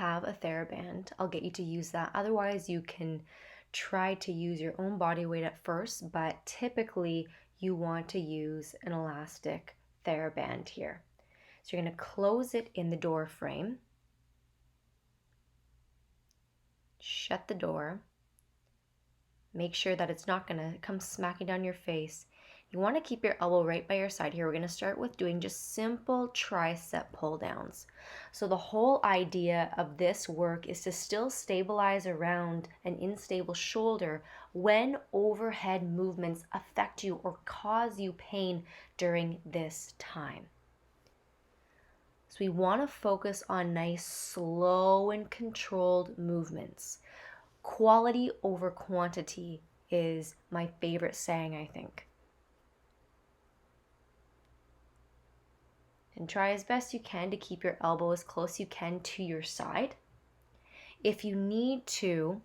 have a TheraBand, I'll get you to use that. Otherwise, you can try to use your own body weight at first, but typically you want to use an elastic TheraBand here. So you're going to close it in the door frame, shut the door, make sure that it's not going to come smacking down your face. You want to keep your elbow right by your side here. We're going to start with doing just simple tricep pull downs. So the whole idea of this work is to still stabilize around an unstable shoulder when overhead movements affect you or cause you pain during this time. So we want to focus on nice, slow and controlled movements. Quality over quantity is my favorite saying, I think. And try as best you can to keep your elbow as close you can to your side. If you need to,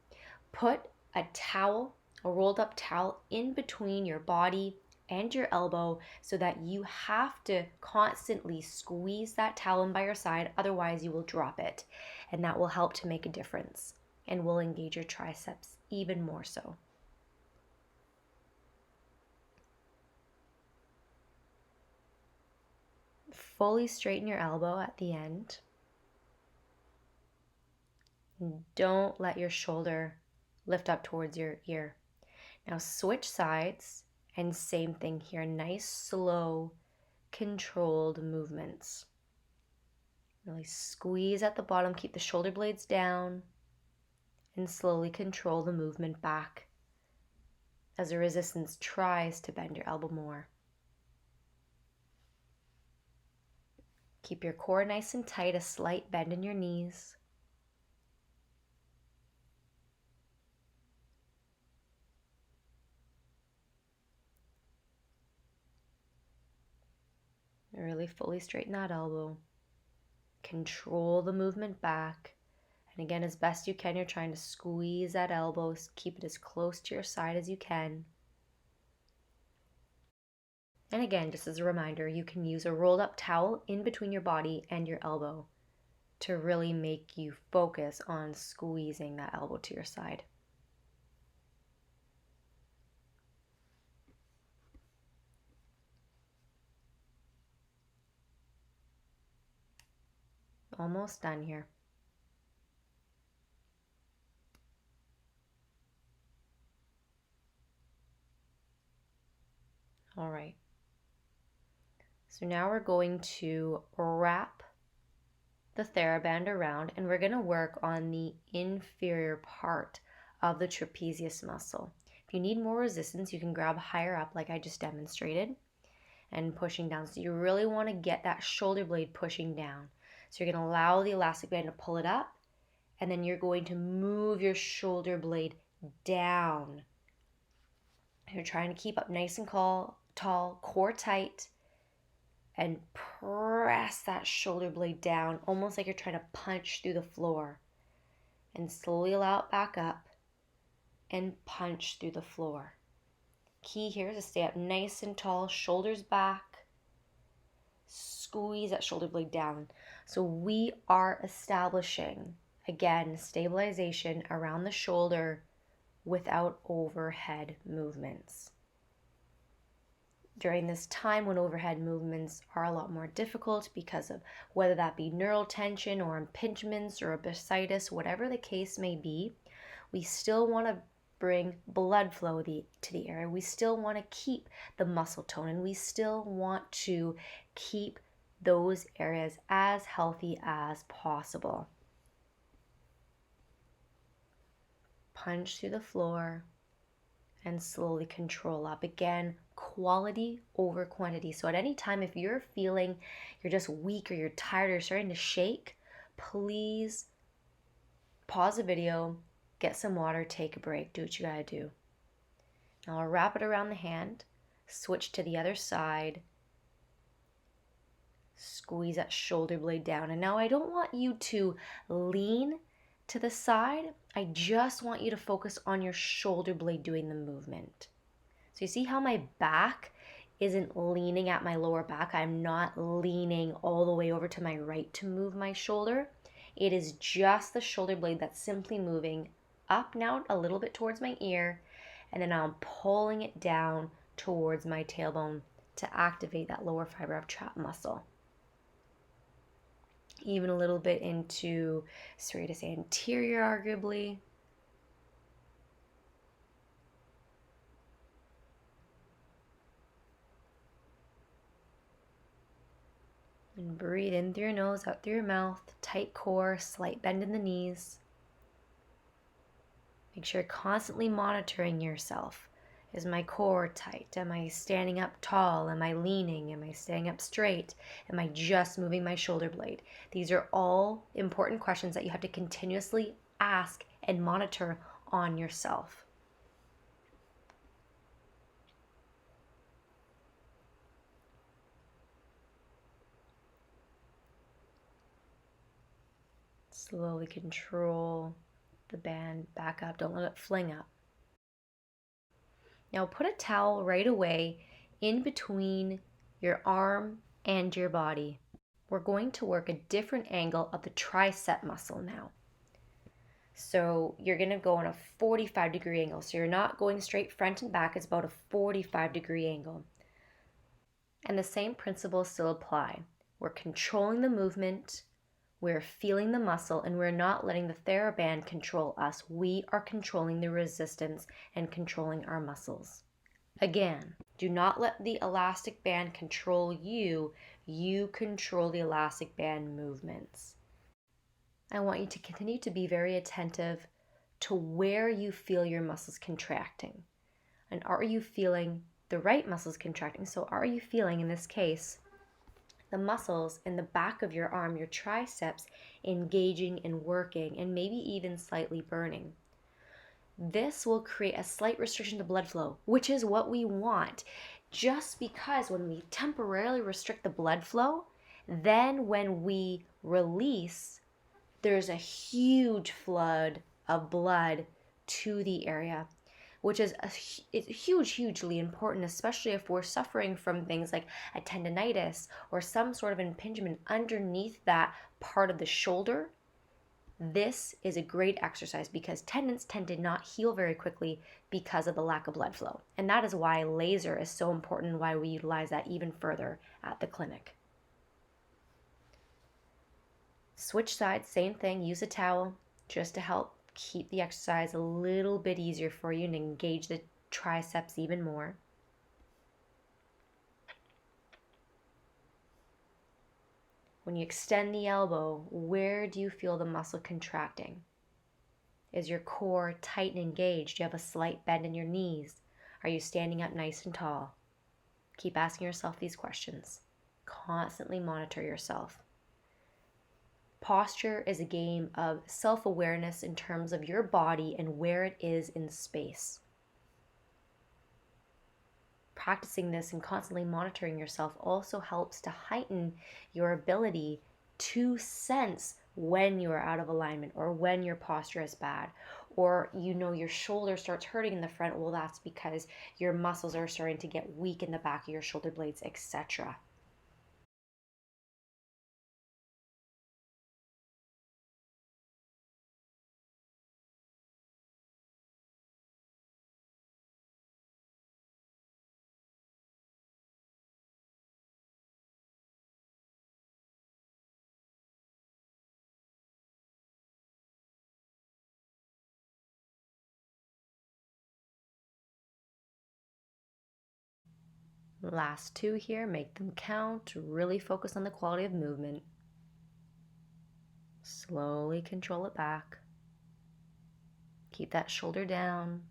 put a towel, a rolled up towel in between your body and your elbow so that you have to constantly squeeze that towel in by your side, otherwise you will drop it. And that will help to make a difference and will engage your triceps even more so. Fully straighten your elbow at the end. Don't let your shoulder lift up towards your ear. Now switch sides and same thing here. Nice, slow, controlled movements. Really squeeze at the bottom, keep the shoulder blades down, and slowly control the movement back as the resistance tries to bend your elbow more. Keep your core nice and tight, a slight bend in your knees. Really fully straighten that elbow. Control the movement back. And again, as best you can, you're trying to squeeze that elbow. Keep it as close to your side as you can. And again, just as a reminder, you can use a rolled up towel in between your body and your elbow to really make you focus on squeezing that elbow to your side. Almost done here. All right. So now we're going to wrap the TheraBand around and we're going to work on the inferior part of the trapezius muscle. If you need more resistance, you can grab higher up like I just demonstrated and pushing down. So you really want to get that shoulder blade pushing down. So you're going to allow the elastic band to pull it up and then you're going to move your shoulder blade down. You're trying to keep up nice and tall, core tight, and press that shoulder blade down, almost like you're trying to punch through the floor. And slowly allow it back up and punch through the floor. Key here is to stay up nice and tall, shoulders back. Squeeze that shoulder blade down. So we are establishing, again, stabilization around the shoulder without overhead movements. During this time when overhead movements are a lot more difficult because of whether that be neural tension or impingements or a bursitis, whatever the case may be, we still want to bring blood flow to the area. We still want to keep the muscle tone and we still want to keep those areas as healthy as possible. Punch through the floor and slowly control up. Again, quality over quantity. So at any time, if you're feeling you're just weak or you're tired or you're starting to shake, please pause the video, get some water, take a break, do what you gotta do. Now I'll wrap it around the hand, switch to the other side, squeeze that shoulder blade down. And now I don't want you to lean to the side. I just want you to focus on your shoulder blade doing the movement. So you see how my back isn't leaning at my lower back. I'm not leaning all the way over to my right to move my shoulder. It is just the shoulder blade that's simply moving up now a little bit towards my ear, and then I'm pulling it down towards my tailbone to activate that lower fiber of trap muscle. Even a little bit into serratus anterior, arguably. And breathe in through your nose, out through your mouth. Tight core, slight bend in the knees. Make sure you're constantly monitoring yourself. Is my core tight? Am I standing up tall? Am I leaning? Am I staying up straight? Am I just moving my shoulder blade? These are all important questions that you have to continuously ask and monitor on yourself. Slowly control the band back up. Don't let it fling up. Now put a towel right away in between your arm and your body. We're going to work a different angle of the tricep muscle now. So you're going to go on a 45-degree angle. So you're not going straight front and back. It's about a 45-degree angle. And the same principles still apply. We're controlling the movement, we're feeling the muscle, and we're not letting the TheraBand control us. We are controlling the resistance and controlling our muscles. Again, do not let the elastic band control you. You control the elastic band movements. I want you to continue to be very attentive to where you feel your muscles contracting. And are you feeling the right muscles contracting? So are you feeling, in this case, the muscles in the back of your arm, your triceps, engaging and working and maybe even slightly burning? This will create a slight restriction to blood flow, which is what we want. Just because when we temporarily restrict the blood flow, then when we release, there's a huge flood of blood to the area, which is hugely important, especially if we're suffering from things like a tendonitis or some sort of impingement underneath that part of the shoulder. This is a great exercise because tendons tend to not heal very quickly because of the lack of blood flow. And that is why laser is so important and why we utilize that even further at the clinic. Switch sides, same thing, use a towel just to help keep the exercise a little bit easier for you and engage the triceps even more. When you extend the elbow, where do you feel the muscle contracting? Is your core tight and engaged? Do you have a slight bend in your knees? Are you standing up nice and tall? Keep asking yourself these questions. Constantly monitor yourself. Posture is a game of self-awareness in terms of your body and where it is in space. Practicing this and constantly monitoring yourself also helps to heighten your ability to sense when you are out of alignment or when your posture is bad, or your shoulder starts hurting in the front. Well, that's because your muscles are starting to get weak in the back of your shoulder blades, etc. Last two here, make them count. Really focus on the quality of movement. Slowly control it back. Keep that shoulder down.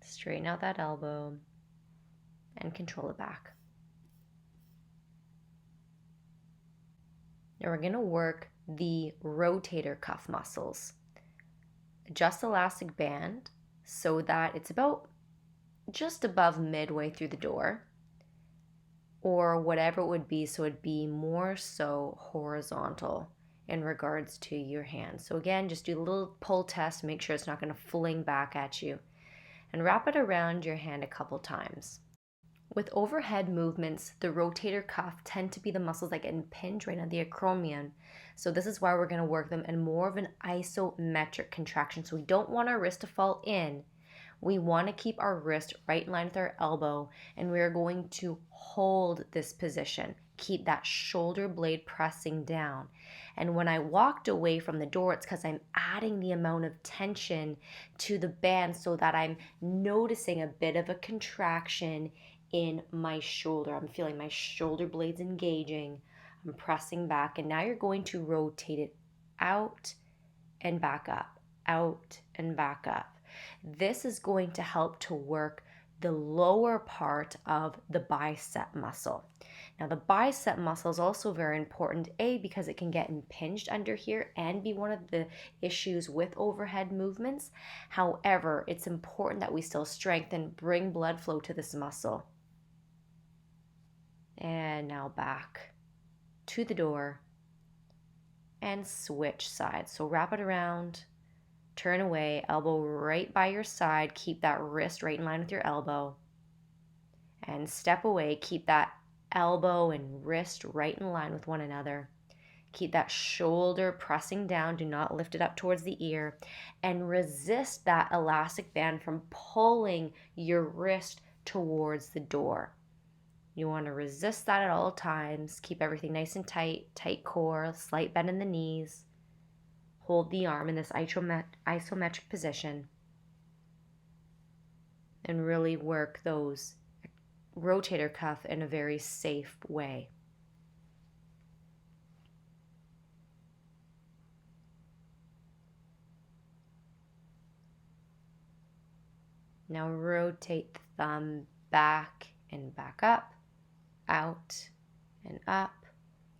Straighten out that elbow and control it back. Now we're going to work the rotator cuff muscles. Adjust the elastic band so that it's about just above midway through the door, or whatever it would be, so it'd be more so horizontal in regards to your hand. So again, just do the little pull test, make sure it's not going to fling back at you, and wrap it around your hand a couple times. With overhead movements, the rotator cuff tend to be the muscles that get impinged right on the acromion. So this is why we're going to work them in more of an isometric contraction. So we don't want our wrist to fall in. We want to keep our wrist right in line with our elbow, and we're going to hold this position. Keep that shoulder blade pressing down. And when I walked away from the door, it's because I'm adding the amount of tension to the band so that I'm noticing a bit of a contraction in my shoulder. I'm feeling my shoulder blades engaging. I'm pressing back, and now you're going to rotate it out and back up, out and back up. This is going to help to work the lower part of the bicep muscle. Now, the bicep muscle is also very important, A, because it can get impinged under here and be one of the issues with overhead movements. However, it's important that we still strengthen, bring blood flow to this muscle. And now back to the door and switch sides. So wrap it around, turn away, elbow right by your side, keep that wrist right in line with your elbow, and step away, keep that elbow and wrist right in line with one another. Keep that shoulder pressing down, do not lift it up towards the ear, and resist that elastic band from pulling your wrist towards the door. You want to resist that at all times. Keep everything nice and tight, tight core, slight bend in the knees. Hold the arm in this isometric position and really work those rotator cuff in a very safe way. Now rotate the thumb back and back up, out and up.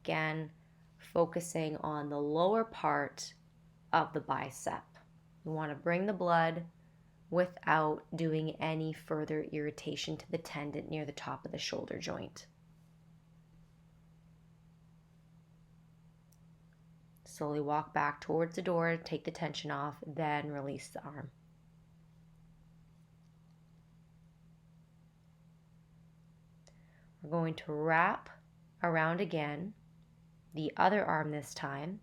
Again, focusing on the lower part of the bicep. You want to bring the blood without doing any further irritation to the tendon near the top of the shoulder joint. Slowly walk back towards the door, take the tension off, then release the arm. We're going to wrap around again, the other arm this time.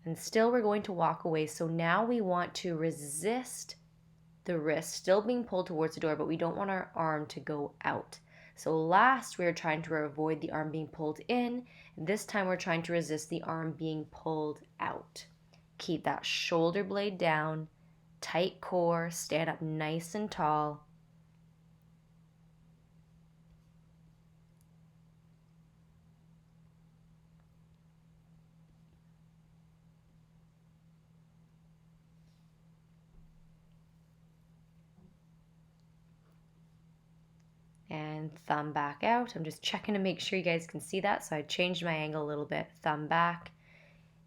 And still we're going to walk away. So now we want to resist the wrist still being pulled towards the door, but we don't want our arm to go out. So last we were trying to avoid the arm being pulled in. This time we're trying to resist the arm being pulled out. Keep that shoulder blade down, tight core, stand up nice and tall. And thumb back out. I'm just checking to make sure you guys can see that. So I changed my angle a little bit. Thumb back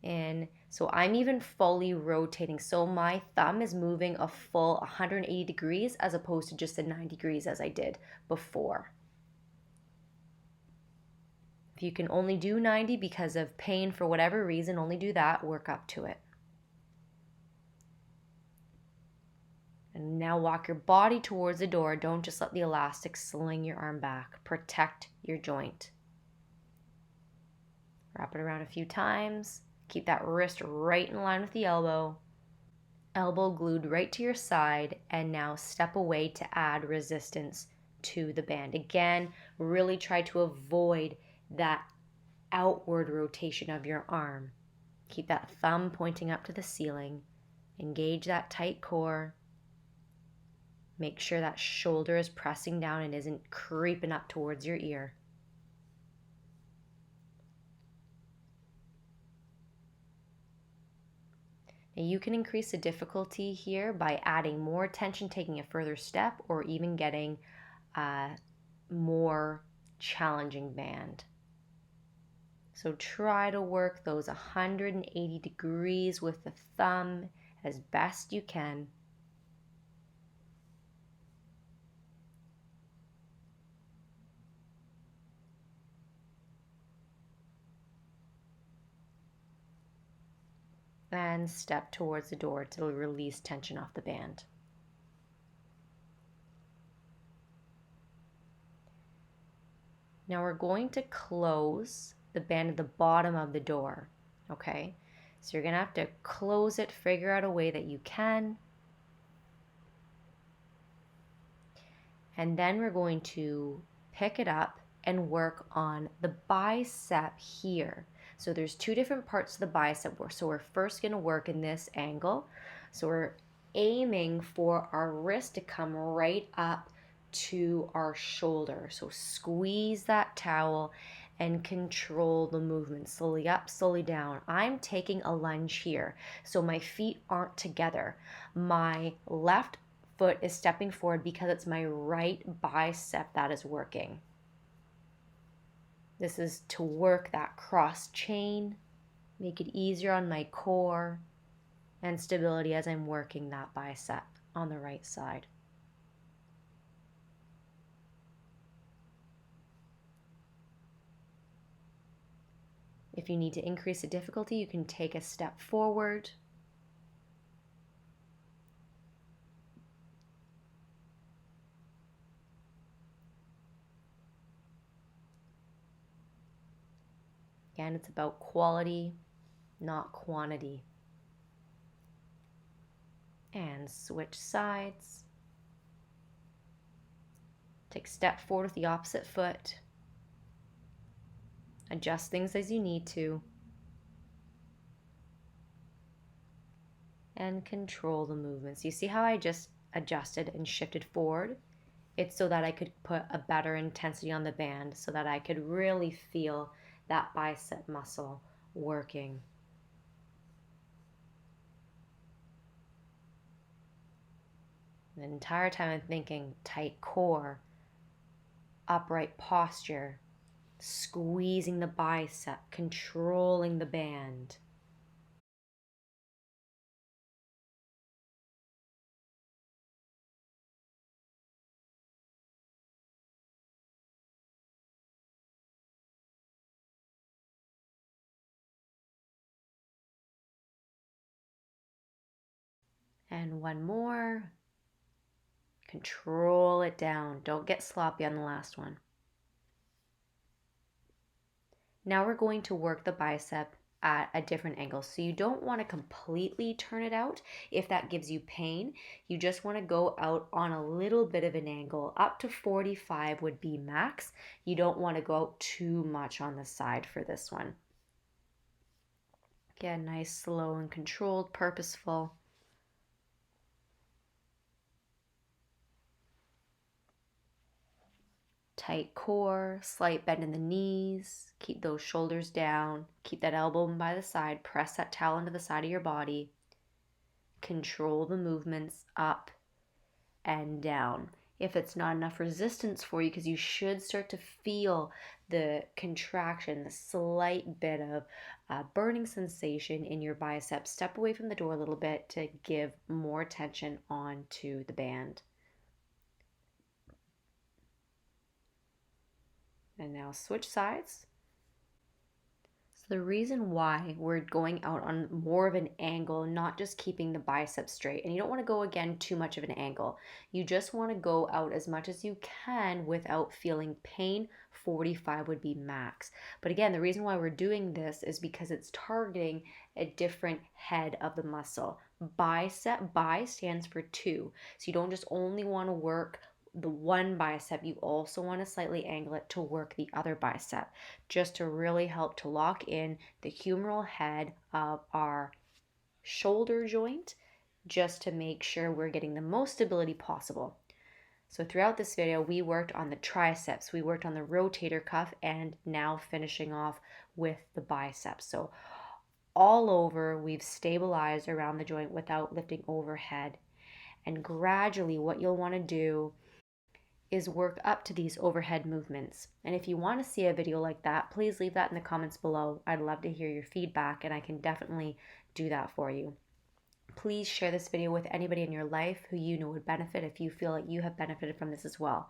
in. So I'm even fully rotating. So my thumb is moving a full 180 degrees as opposed to just the 90 degrees as I did before. If you can only do 90 because of pain for whatever reason, only do that, work up to it. And now walk your body towards the door. Don't just let the elastic sling your arm back. Protect your joint. Wrap it around a few times. Keep that wrist right in line with the elbow. Elbow glued right to your side. And now step away to add resistance to the band. Again, really try to avoid that outward rotation of your arm. Keep that thumb pointing up to the ceiling. Engage that tight core. Make sure that shoulder is pressing down and isn't creeping up towards your ear. Now you can increase the difficulty here by adding more tension, taking a further step, or even getting a more challenging band. So try to work those 180 degrees with the thumb as best you can. And step towards the door to release tension off the band. Now we're going to close the band at the bottom of the door, okay? So you're gonna have to close it, figure out a way that you can. And then we're going to pick it up and work on the bicep here. So there's two different parts of the bicep. So we're first gonna work in this angle. So we're aiming for our wrist to come right up to our shoulder. So squeeze that towel and control the movement. Slowly up, slowly down. I'm taking a lunge here, so my feet aren't together. My left foot is stepping forward because it's my right bicep that is working. This is to work that cross chain, make it easier on my core and stability as I'm working that bicep on the right side. If you need to increase the difficulty, you can take a step forward. Again, it's about quality, not quantity. And switch sides. Take a step forward with the opposite foot. Adjust things as you need to. And control the movements. You see how I just adjusted and shifted forward? It's so that I could put a better intensity on the band, so that I could really feel that bicep muscle working. The entire time I'm thinking tight core, upright posture, squeezing the bicep, controlling the band. And one more. Control it down. Don't get sloppy on the last one. Now we're going to work the bicep at a different angle. So you don't want to completely turn it out if that gives you pain. You just want to go out on a little bit of an angle. Up to 45 would be max. You don't want to go out too much on the side for this one. Again, nice, slow and controlled, purposeful. Tight core, slight bend in the knees, keep those shoulders down, keep that elbow by the side, press that towel into the side of your body. Control the movements up and down. If it's not enough resistance for you, because you should start to feel the contraction, the slight bit of burning sensation in your biceps, step away from the door a little bit to give more tension onto the band. And now switch sides. So the reason why we're going out on more of an angle, not just keeping the bicep straight, and you don't want to go again too much of an angle. You just want to go out as much as you can without feeling pain. 45 would be max. But again, the reason why we're doing this is because it's targeting a different head of the muscle. Bicep, bi stands for two. So you don't just only want to work the one bicep, you also want to slightly angle it to work the other bicep, just to really help to lock in the humeral head of our shoulder joint, just to make sure we're getting the most stability possible. So throughout this video, we worked on the triceps, we worked on the rotator cuff, and now finishing off with the biceps. So all over, we've stabilized around the joint without lifting overhead. And gradually, what you'll want to do is work up to these overhead movements. And if you want to see a video like that, please leave that in the comments below. I'd love to hear your feedback, and I can definitely do that for you. Please share this video with anybody in your life who you know would benefit if you feel like you have benefited from this as well.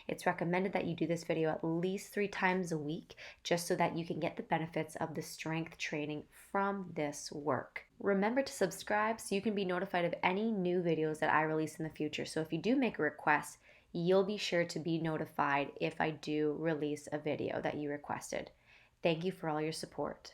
It's recommended that you do this video at least 3 times a week, just so that you can get the benefits of the strength training from this work. Remember to subscribe so you can be notified of any new videos that I release in the future. So if you do make a request, you'll be sure to be notified if I do release a video that you requested. Thank you for all your support.